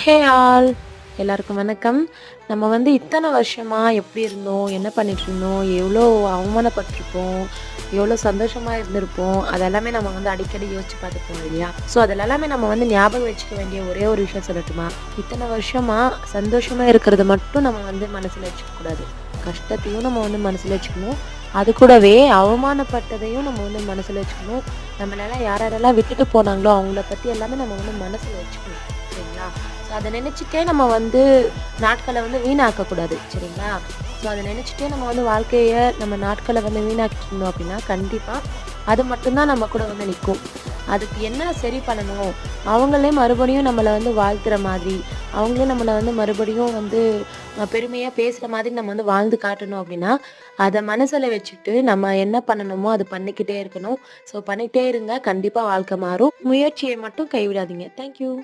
Hey all! எல்லாருக்கும் வணக்கம். நம்ம வந்து இத்தன வருஷமா எப்படி இருந்தோம்? என்ன பண்ணிட்டுருந்தோம்? எவ்வளோ அவமானப்பட்டுருப்போம்? எவ்வளோ சந்தோஷமா இருந்திருப்போம்? அதெல்லாமே நம்ம வந்து அடிக்கடி யோசிச்சு பார்த்துருப்போம் இல்லையா? ஸோ அதில் எல்லாமே நம்ம வந்து ஞாபகம் வச்சுக்க வேண்டிய ஒரே ஒரு விஷயம் சொல்லட்டுமா? இத்தன வருஷமா சந்தோஷமா இருக்கிறத மட்டும் நம்ம வந்து மனசுல வச்சுக்கக்கூடாது. கஷ்டத்தையும் நம்ம வந்து மனசுல வச்சுக்கணும். அது கூடவே அவமானப்பட்டதையும் நம்ம வந்து மனசுல வச்சுக்கணும். நம்மளெல்லாம் யார் யாரெல்லாம் விட்டுட்டு போனாங்களோ, அவங்கள பத்தி எல்லாமே நம்ம வந்து மனசுல வச்சுக்கணும். சரிங்களா? ஸோ அத நினைச்சுட்டே நம்ம வந்து நாட்கள வந்து வீணாக்கக்கூடாது. சரிங்களா? ஸோ அத நினைச்சுட்டே நம்ம வந்து நம்ம நாட்கள வந்து வீணாக்கிட்டு இருந்தோம் அப்படின்னா, கண்டிப்பா அது மட்டும் தான் நம்ம கூட வந்து நிக்கும். அதுக்கு என்ன சரி பண்ணணும்? அவங்களே மறுபடியும் நம்மள வந்து வாழ்த்துற மாதிரி, அவங்களே நம்மள வந்து மறுபடியும் வந்து பெருமையா பேசுற மாதிரி நம்ம வந்து வாழ்ந்து காட்டணும் அப்படின்னா, அத மனசுல வச்சுட்டு நம்ம என்ன பண்ணணுமோ அத பண்ணிக்கிட்டே இருக்கணும். ஸோ பண்ணிட்டே இருங்க. கண்டிப்பா வாழ்க்கை மாறும். முயற்சிய மட்டும் கைவிடாதீங்க. Thank you.